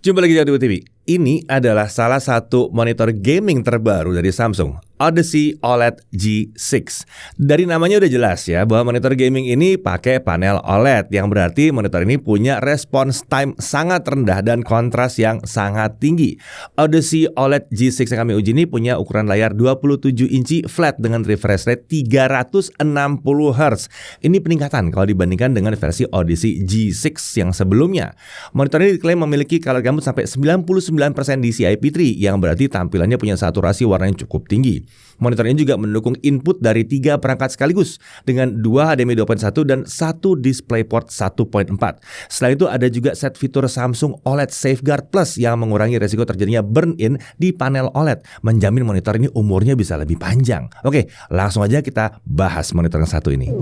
Jumpa lagi di Audio TV. Ini adalah salah satu monitor gaming terbaru dari Samsung, Odyssey OLED G6. Dari namanya udah jelas ya bahwa monitor gaming ini pakai panel OLED, yang berarti monitor ini punya response time sangat rendah dan kontras yang sangat tinggi. Odyssey OLED G6 yang kami uji ini punya ukuran layar 27 inci flat dengan refresh rate 360 Hz. Ini peningkatan kalau dibandingkan dengan versi Odyssey G6 yang sebelumnya. Monitor ini diklaim memiliki color gamut sampai 99% DCI-P3, yang berarti tampilannya punya saturasi warna yang cukup tinggi. Monitor ini juga mendukung input dari 3 perangkat sekaligus dengan 2 HDMI 2.1 dan 1 DisplayPort 1.4. Selain itu ada juga set fitur Samsung OLED Safeguard Plus yang mengurangi resiko terjadinya burn-in di panel OLED, menjamin monitor ini umurnya bisa lebih panjang. Oke, langsung aja kita bahas monitor yang satu ini.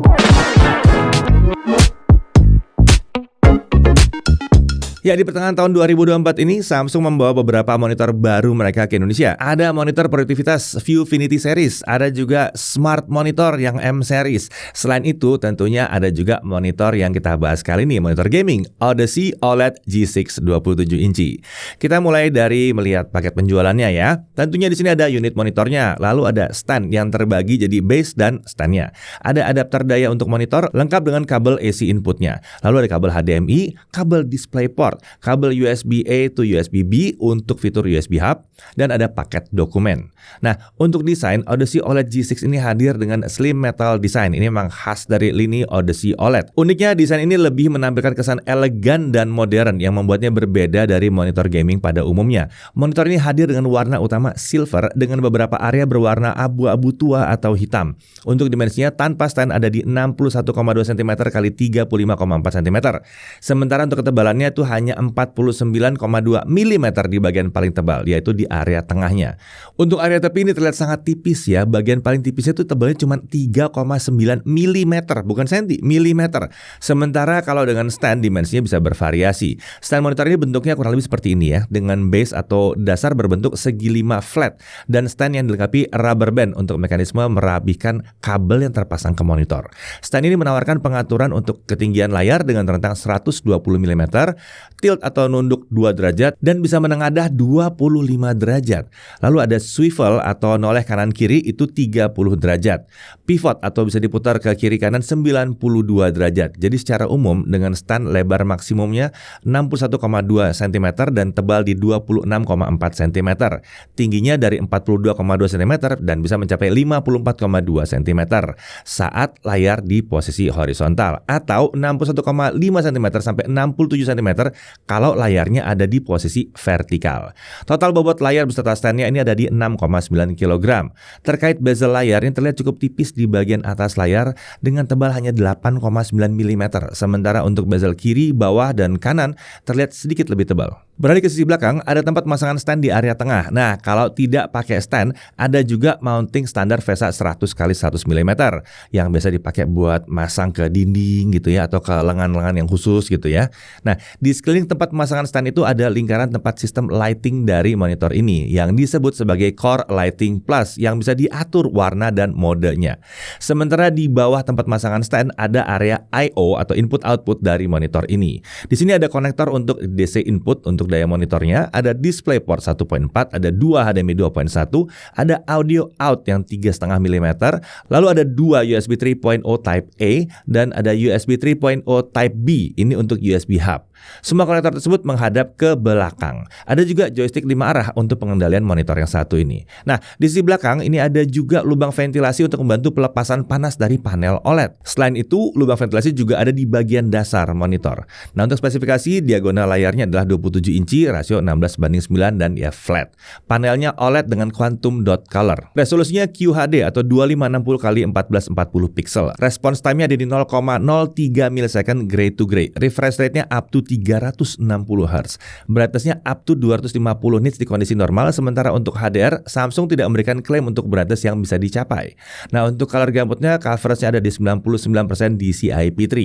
Ya, di pertengahan tahun 2024 ini Samsung membawa beberapa monitor baru mereka ke Indonesia. Ada monitor produktivitas Viewfinity Series, ada juga Smart Monitor yang M Series. Selain itu tentunya ada juga monitor yang kita bahas kali ini, monitor gaming Odyssey OLED G6 27 inci. Kita mulai dari melihat paket penjualannya ya. Tentunya di sini ada unit monitornya, lalu ada stand yang terbagi jadi base dan standnya. Ada adapter daya untuk monitor lengkap dengan kabel AC inputnya. Lalu ada kabel HDMI, kabel DisplayPort, kabel USB-A to USB-B untuk fitur USB Hub, dan ada paket dokumen. Nah, untuk desain, Odyssey OLED G6 ini hadir dengan slim metal design. Ini memang khas dari lini Odyssey OLED. Uniknya, desain ini lebih menampilkan kesan elegan dan modern yang membuatnya berbeda dari monitor gaming pada umumnya. Monitor ini hadir dengan warna utama silver dengan beberapa area berwarna abu-abu tua atau hitam. Untuk dimensinya tanpa stand ada di 61,2 cm x 35,4 cm. Sementara untuk ketebalannya itu hanya 49,2 mm di bagian paling tebal, yaitu di area tengahnya. Untuk area tepi ini terlihat sangat tipis ya. Bagian paling tipisnya itu tebalnya cuma 3,9 mm, bukan senti, milimeter. Sementara kalau dengan stand dimensinya bisa bervariasi. Stand monitor ini bentuknya kurang lebih seperti ini ya, dengan base atau dasar berbentuk segi 5 flat dan stand yang dilengkapi rubber band untuk mekanisme merapihkan kabel yang terpasang ke monitor. Stand ini menawarkan pengaturan untuk ketinggian layar dengan rentang 120 mm, tilt atau nunduk 2 derajat, dan bisa menengadah 25 derajat. Lalu ada swivel atau noleh kanan kiri itu 30 derajat. Pivot atau bisa diputar ke kiri kanan 92 derajat. Jadi secara umum dengan stand lebar maksimumnya 61,2 cm dan tebal di 26,4 cm. Tingginya dari 42,2 cm dan bisa mencapai 54,2 cm saat layar di posisi horizontal, atau 61,5 cm sampai 67 cm kalau layarnya ada di posisi vertikal. Total bobot layar beserta standnya ini ada di 6,9 kg. Terkait bezel layar, ini terlihat cukup tipis di bagian atas layar dengan tebal hanya 8,9 mm. Sementara untuk bezel kiri, bawah, dan kanan terlihat sedikit lebih tebal. Beralih ke sisi belakang, ada tempat pemasangan stand di area tengah. Nah, kalau tidak pakai stand, ada juga mounting standar VESA 100x100 mm yang biasa dipakai buat masang ke dinding gitu ya, atau ke lengan-lengan yang khusus gitu ya. Nah, di sekeliling tempat pemasangan stand itu ada lingkaran tempat sistem lighting dari monitor ini yang disebut sebagai Core Lighting Plus yang bisa diatur warna dan modenya. Sementara di bawah tempat pemasangan stand ada area I/O atau input-output dari monitor ini. Di sini ada konektor untuk DC input untuk daya monitornya, ada DisplayPort 1.4, ada 2 HDMI 2.1, ada audio out yang 3,5 mm, lalu ada 2 USB 3.0 Type A dan ada USB 3.0 Type B, ini untuk USB Hub. Semua konektor tersebut menghadap ke belakang. Ada juga joystick 5 arah untuk pengendalian monitor yang satu ini. Nah, di sisi belakang ini ada juga lubang ventilasi untuk membantu pelepasan panas dari panel OLED. Selain itu, lubang ventilasi juga ada di bagian dasar monitor. Nah, untuk spesifikasi, diagonal layarnya adalah 27 inci, rasio 16:9 dan ya flat. Panelnya OLED dengan quantum dot color. Resolusinya QHD atau 2560x1440 pixel. Response time-nya ada di 0,03 millisecond gray to gray. Refresh rate-nya up to 360 Hz. Brightness-nya up to 250 nits di kondisi normal, sementara untuk HDR, Samsung tidak memberikan klaim untuk brightness yang bisa dicapai. Nah, untuk color gamutnya, coverage-nya ada di 99% DCI-P3.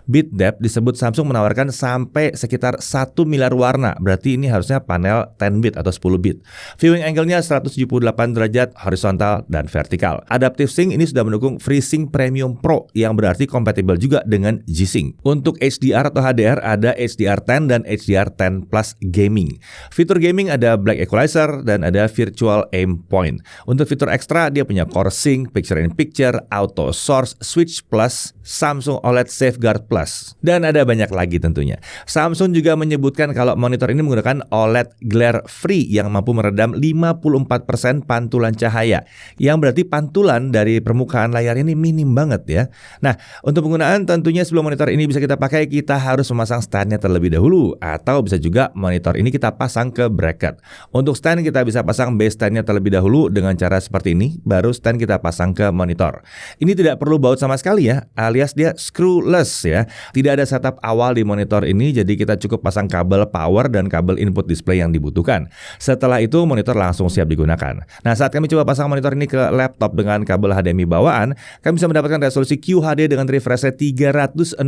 Bit depth disebut Samsung menawarkan sampai sekitar 1 miliar warna, berarti ini harusnya panel 10 bit atau 10 bit. Viewing angle-nya 178 derajat horizontal dan vertikal. Adaptive Sync ini sudah mendukung FreeSync Premium Pro yang berarti kompatibel juga dengan G-Sync. Untuk HDR atau HDR ada HDR10 dan HDR10 Plus Gaming. Fitur gaming ada Black Equalizer dan ada Virtual Aim Point. Untuk fitur ekstra dia punya Core Sync, Picture in Picture, Auto Source, Switch Plus, Samsung OLED Safeguard Plus, dan ada banyak lagi tentunya. Samsung juga menyebutkan kalau monitor ini menggunakan OLED Glare Free yang mampu meredam 54% pantulan cahaya, yang berarti pantulan dari permukaan layar ini minim banget ya. Nah, untuk penggunaan tentunya sebelum monitor ini bisa kita pakai, kita harus memasang standnya terlebih dahulu, atau bisa juga monitor ini kita pasang ke bracket. Untuk stand kita bisa pasang base standnya terlebih dahulu dengan cara seperti ini, baru stand kita pasang ke monitor. Ini tidak perlu baut sama sekali ya, alias dia screwless ya. Tidak ada setup awal di monitor ini, jadi kita cukup pasang kabel power dan kabel input display yang dibutuhkan. Setelah itu monitor langsung siap digunakan. Nah, saat kami coba pasang monitor ini ke laptop dengan kabel HDMI bawaan, kami bisa mendapatkan resolusi QHD dengan refresh rate 360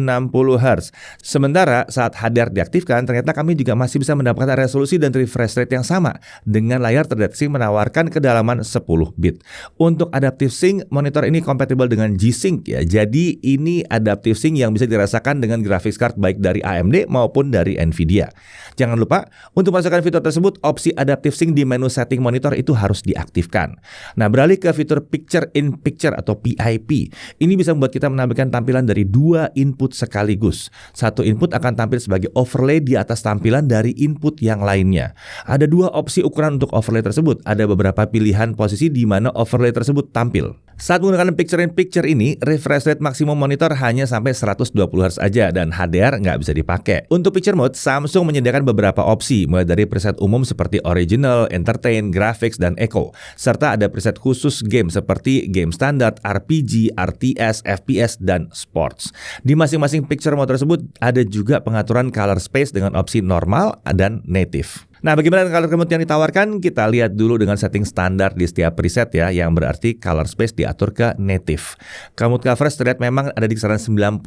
Hz. Sementara saat HDR diaktifkan, ternyata kami juga masih bisa mendapatkan resolusi dan refresh rate yang sama dengan layar terdeteksi menawarkan kedalaman 10 bit. Untuk Adaptive Sync, monitor ini kompatibel dengan G-Sync ya. Jadi ini Adaptive Sync yang bisa dirasakan dengan graphics card baik dari AMD maupun dari Nvidia. Jangan lupa untuk masukkan fitur tersebut, opsi Adaptive Sync di menu setting monitor itu harus diaktifkan. Nah, beralih ke fitur Picture in Picture atau PIP. Ini bisa membuat kita menampilkan tampilan dari dua input sekaligus. Satu input akan tampil sebagai overlay di atas tampilan dari input yang lainnya. Ada dua opsi ukuran untuk overlay tersebut. Ada beberapa pilihan posisi di mana overlay tersebut tampil. Saat menggunakan Picture in Picture ini, refresh rate maksimum monitor hanya sampai 120 Hz aja dan HDR nggak bisa dipakai. Untuk picture mode, Samsung menyediakan beberapa opsi, mulai dari preset umum seperti Original, Entertain, Graphics, dan Eco, serta ada preset khusus game seperti game standar, RPG, RTS, FPS, dan Sports. Di masing-masing picture mode tersebut ada juga pengaturan color space dengan opsi normal dan native. Nah, bagaimana color gamut yang ditawarkan? Kita lihat dulu dengan setting standar di setiap preset ya, yang berarti color space diatur ke native. Gamut coverage terlihat memang ada di kisaran 99%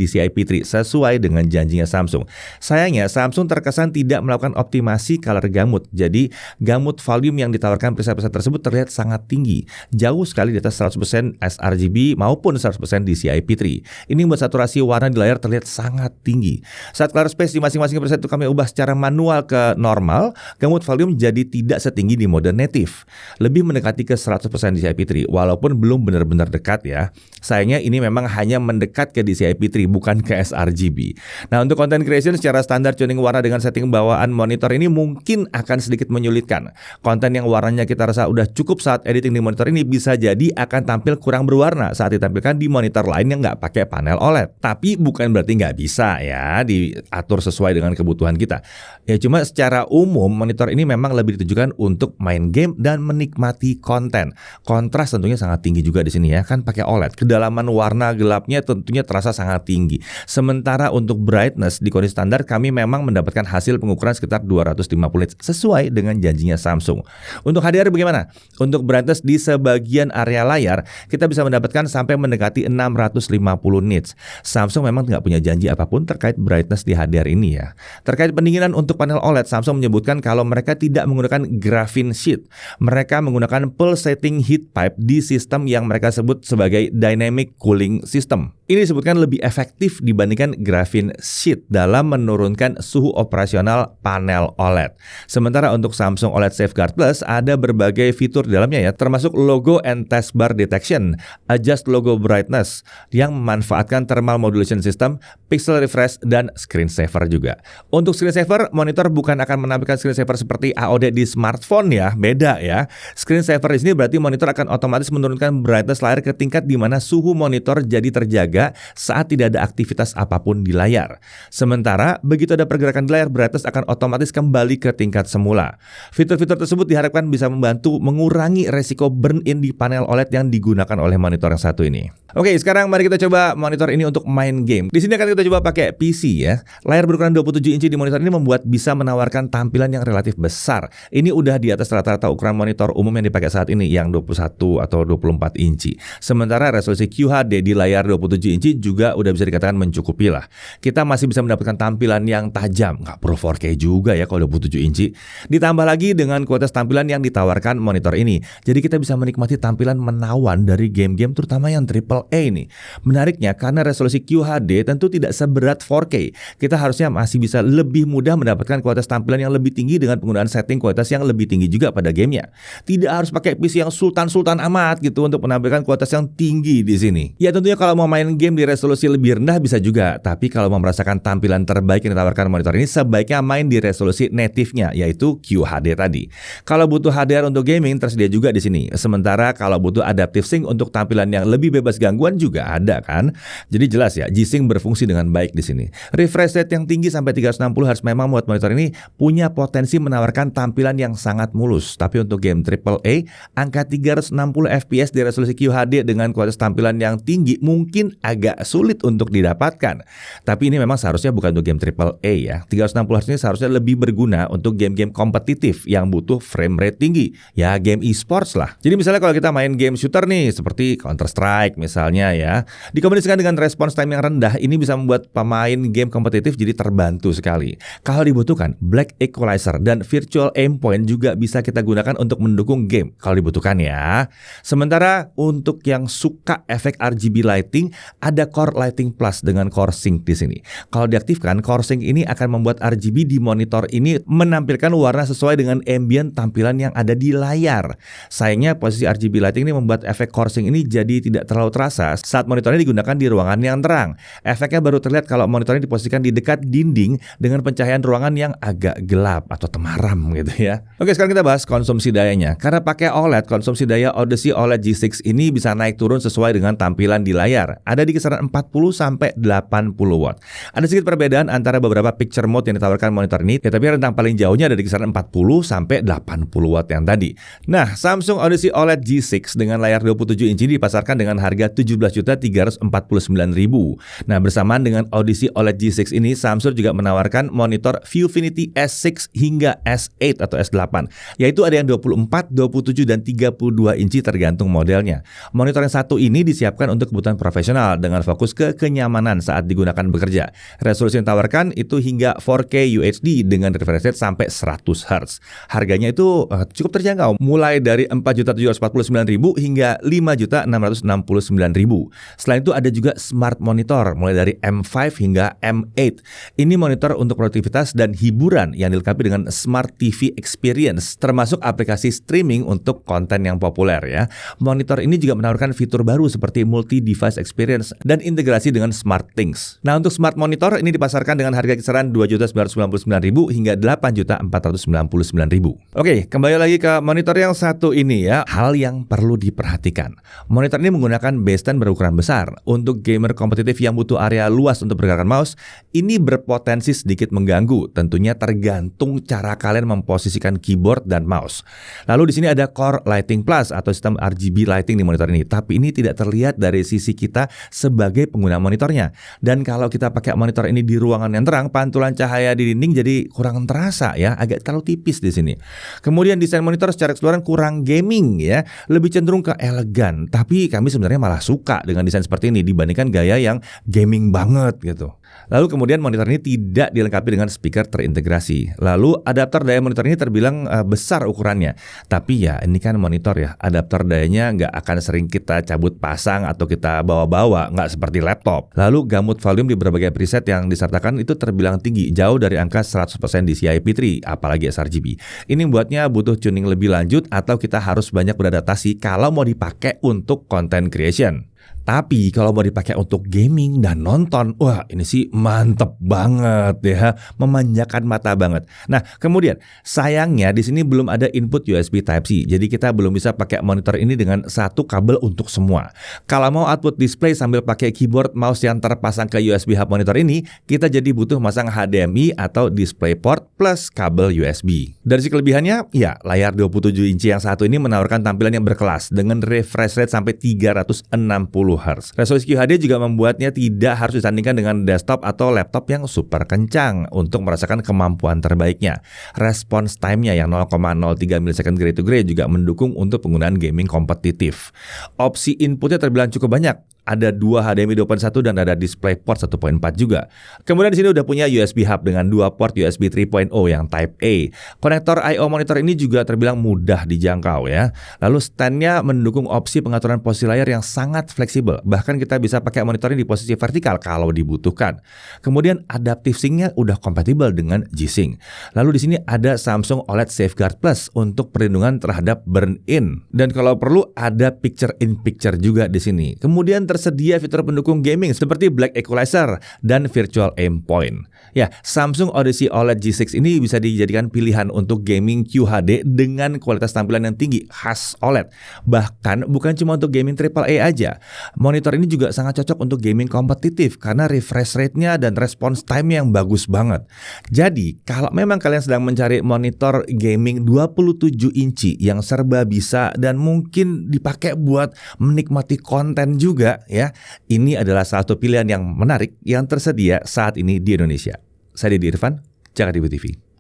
DCI-P3 sesuai dengan janjinya Samsung. Sayangnya Samsung terkesan tidak melakukan optimasi color gamut. Jadi gamut volume yang ditawarkan preset-preset tersebut terlihat sangat tinggi, jauh sekali di atas 100% sRGB maupun 100% DCI-P3. Ini membuat saturasi warna di layar terlihat sangat tinggi. Saat color space di masing-masing preset itu kami ubah secara manual ke normal, gamut volume jadi tidak setinggi di mode native. Lebih mendekati ke 100% DCI-P3, walaupun belum benar-benar dekat ya. Sayangnya ini memang hanya mendekat ke DCI-P3, bukan ke sRGB. Nah, untuk content creation secara standar tuning warna dengan setting bawaan monitor ini mungkin akan sedikit menyulitkan. Konten yang warnanya kita rasa udah cukup saat editing di monitor ini bisa jadi akan tampil kurang berwarna saat ditampilkan di monitor lain yang nggak pakai panel OLED. Tapi bukan berarti nggak bisa ya diatur sesuai dengan kebutuhan kita. Ya cuma secara umum monitor ini memang lebih ditujukan untuk main game dan menikmati konten. Kontras tentunya sangat tinggi juga di sini ya, kan pakai OLED. Kedalaman warna gelapnya tentunya terasa sangat tinggi. Sementara untuk brightness di kondisi standar kami memang mendapatkan hasil pengukuran sekitar 250 nits sesuai dengan janjinya Samsung. Untuk HDR bagaimana? Untuk brightness di sebagian area layar kita bisa mendapatkan sampai mendekati 650 nits. Samsung memang nggak punya janji apapun terkait brightness di HDR ini ya. Terkait pendinginan untuk panel OLED, Samsung menyebutkan kalau mereka tidak menggunakan graphene sheet. Mereka menggunakan pulsating heat pipe di sistem yang mereka sebut sebagai dynamic cooling system. Ini disebutkan lebih efektif dibandingkan graphene sheet dalam menurunkan suhu operasional panel OLED. Sementara untuk Samsung OLED Safeguard Plus ada berbagai fitur di dalamnya ya, termasuk logo and taskbar detection, adjust logo brightness yang memanfaatkan thermal modulation system, pixel refresh, dan screensaver juga. Untuk screensaver, monitor bukan akan menampilkan screensaver seperti AOD di smartphone ya, beda ya. Screensaver di sini berarti monitor akan otomatis menurunkan brightness layar ke tingkat di mana suhu monitor jadi terjaga saat tidak ada aktivitas apapun di layar. Sementara begitu ada pergerakan di layar, brightness akan otomatis kembali ke tingkat semula. Fitur-fitur tersebut diharapkan bisa membantu mengurangi resiko burn-in di panel OLED yang digunakan oleh monitor yang satu ini. Oke, sekarang mari kita coba monitor ini untuk main game. Di sini akan kita coba pakai PC ya. Layar berukuran 27 inci di monitor ini membuat bisa menawarkan tampilan yang relatif besar. Ini udah di atas rata-rata ukuran monitor umum yang dipakai saat ini yang 21 atau 24 inci. Sementara resolusi QHD di layar 27 inci juga udah bisa dikatakan mencukupi lah. Kita masih bisa mendapatkan tampilan yang tajam, nggak perlu 4K juga ya kalau 27 inci. Ditambah lagi dengan kualitas tampilan yang ditawarkan monitor ini. Jadi kita bisa menikmati tampilan menawan dari game-game terutama yang AAA nih. Menariknya karena resolusi QHD tentu tidak seberat 4K. Kita harusnya masih bisa lebih mudah mendapatkan kualitas tampilan yang lebih tinggi dengan penggunaan setting kualitas yang lebih tinggi juga pada gamenya. Tidak harus pakai PC yang sultan-sultan amat gitu untuk menampilkan kualitas yang tinggi di sini. Ya tentunya kalau mau main game di resolusi lebih rendah bisa juga, tapi kalau mau merasakan tampilan terbaik yang ditawarkan monitor ini sebaiknya main di resolusi native-nya, yaitu QHD tadi. Kalau butuh HDR untuk gaming tersedia juga di sini. Sementara kalau butuh adaptive sync untuk tampilan yang lebih bebas gangguan juga ada kan. Jadi jelas ya, G-Sync berfungsi dengan baik di sini. Refresh rate yang tinggi sampai 360 Hz memang membuat monitor ini punya potensi menawarkan tampilan yang sangat mulus. Tapi untuk game AAA, angka 360 fps di resolusi QHD dengan kualitas tampilan yang tinggi mungkin agak sulit untuk didapatkan. Tapi ini memang seharusnya bukan untuk game AAA ya. 360 Hz ini seharusnya lebih berguna untuk game-game kompetitif yang butuh frame rate tinggi. Ya game e-sports lah. Jadi misalnya kalau kita main game shooter nih seperti Counter Strike misalnya ya, dikombinasikan dengan response time yang rendah, ini bisa membuat pemain game kompetitif jadi terbantu sekali. Kalau dibutuhkan, Black Equalizer dan Virtual Aim Point juga bisa kita gunakan untuk mendukung game kalau dibutuhkan ya. Sementara untuk yang suka efek RGB lighting, ada Core Lighting Plus dengan Core Sync di sini. Kalau diaktifkan, Core Sync ini akan membuat RGB di monitor ini menampilkan warna sesuai dengan ambient tampilan yang ada di layar. Sayangnya posisi RGB lighting ini membuat efek Core Sync ini jadi tidak terlalu terasa saat monitornya digunakan di ruangan yang terang. Efeknya baru terlihat kalau monitornya diposisikan di dekat dinding dengan pencahayaan ruangan yang agak gelap atau temaram gitu ya. Oke, sekarang kita bahas konsumsi dayanya. Karena pakai OLED, konsumsi daya Odyssey OLED G6 ini bisa naik turun sesuai dengan tampilan di layar. Ada di kisaran 40 sampai 80 watt. Ada sedikit perbedaan antara beberapa picture mode yang ditawarkan monitor ini, ya, tapi rentang paling jauhnya ada di kisaran 40 sampai 80 watt yang tadi. Nah, Samsung Odyssey OLED G6 dengan layar 27 inci dipasarkan dengan harga 17.349.000. Nah, bersamaan dengan Odyssey OLED G6 ini, Samsung juga menawarkan monitor Viewfinity S6 hingga S8 atau S8, yaitu ada yang 24, 27 dan 32 inci tergantung modelnya. Monitor yang satu ini disiapkan untuk kebutuhan profesional dengan fokus ke kenyamanan saat digunakan bekerja. Resolusi yang ditawarkan itu hingga 4K UHD dengan refresh rate sampai 100 Hz. Harganya itu cukup terjangkau, mulai dari 4.749.000 hingga 5.669.000. Selain itu ada juga smart monitor mulai dari M5 hingga M8. Ini monitor untuk produktivitas dan hiburan yang dilengkapi dengan Smart TV Experience, termasuk aplikasi streaming untuk konten yang populer ya. Monitor ini juga menawarkan fitur baru seperti multi-device experience dan integrasi dengan SmartThings. Nah, untuk smart monitor ini dipasarkan dengan harga kisaran 2.999.000 hingga 8.499.000. Oke, kembali lagi ke monitor yang satu ini ya. Hal yang perlu diperhatikan. Monitor ini menggunakan basestand berukuran besar. Untuk gamer kompetitif yang butuh area luas untuk pergerakan mouse, ini berpotensi sedikit mengganggu. Tentunya tergantung cara kalian memposisikan keyboard dan mouse. Lalu di sini ada Core Lighting Plus atau sistem RGB lighting di monitor ini. Tapi ini tidak terlihat dari sisi kita sebagai pengguna monitornya. Dan kalau kita pakai monitor ini di ruangan yang terang, pantulan cahaya di dinding jadi kurang terasa ya, agak terlalu tipis di sini. Kemudian desain monitor secara keseluruhan kurang gaming ya, lebih cenderung ke elegan. Tapi kami sebenarnya malah suka dengan desain seperti ini dibandingkan gaya yang gaming banget gitu. Lalu kemudian monitor ini tidak dilengkapi dengan speaker terintegrasi. Lalu adaptor daya monitor ini terbilang besar ukurannya. Tapi ya ini kan monitor ya, adaptor dayanya nggak akan sering kita cabut pasang atau kita bawa-bawa, nggak seperti laptop. Lalu gamut volume di berbagai preset yang disertakan itu terbilang tinggi, jauh dari angka 100% DCI IP3, apalagi sRGB. Ini membuatnya butuh tuning lebih lanjut atau kita harus banyak beradaptasi kalau mau dipakai untuk content creation. Tapi kalau mau dipakai untuk gaming dan nonton, wah ini sih mantep banget ya, memanjakan mata banget. Nah kemudian sayangnya di sini belum ada input USB Type-C, jadi kita belum bisa pakai monitor ini dengan satu kabel untuk semua. Kalau mau output display sambil pakai keyboard mouse yang terpasang ke USB hub monitor ini, kita jadi butuh masang HDMI atau DisplayPort plus kabel USB. Dari sisi kelebihannya, ya layar 27 inci yang satu ini menawarkan tampilan yang berkelas dengan refresh rate sampai 360 Hz. Resolusi QHD juga membuatnya tidak harus disandingkan dengan desktop atau laptop yang super kencang untuk merasakan kemampuan terbaiknya. Response time-nya yang 0,03 millisecond gray to gray juga mendukung untuk penggunaan gaming kompetitif. Opsi inputnya terbilang cukup banyak. ada 2 HDMI 2.1 dan ada DisplayPort 1.4 juga. Kemudian di sini udah punya USB hub dengan 2 port USB 3.0 yang Type A. Konektor I/O monitor ini juga terbilang mudah dijangkau ya. Lalu standnya mendukung opsi pengaturan posisi layar yang sangat fleksibel. Bahkan kita bisa pakai monitor ini di posisi vertikal kalau dibutuhkan. Kemudian Adaptive Sync-nya udah kompatibel dengan G-Sync. Lalu di sini ada Samsung OLED Safeguard Plus untuk perlindungan terhadap burn-in. Dan kalau perlu ada Picture in Picture juga di sini. Kemudian tersedia fitur pendukung gaming seperti Black Equalizer dan Virtual Aim Point. Ya, Samsung Odyssey OLED G6 ini bisa dijadikan pilihan untuk gaming QHD dengan kualitas tampilan yang tinggi khas OLED. Bahkan bukan cuma untuk gaming AAA aja. Monitor ini juga sangat cocok untuk gaming kompetitif karena refresh rate-nya dan response time yang bagus banget. Jadi, kalau memang kalian sedang mencari monitor gaming 27 inci yang serba bisa dan mungkin dipakai buat menikmati konten juga ya, ini adalah salah satu pilihan yang menarik yang tersedia saat ini di Indonesia. Saya Didi Irfan, Jakarta TV.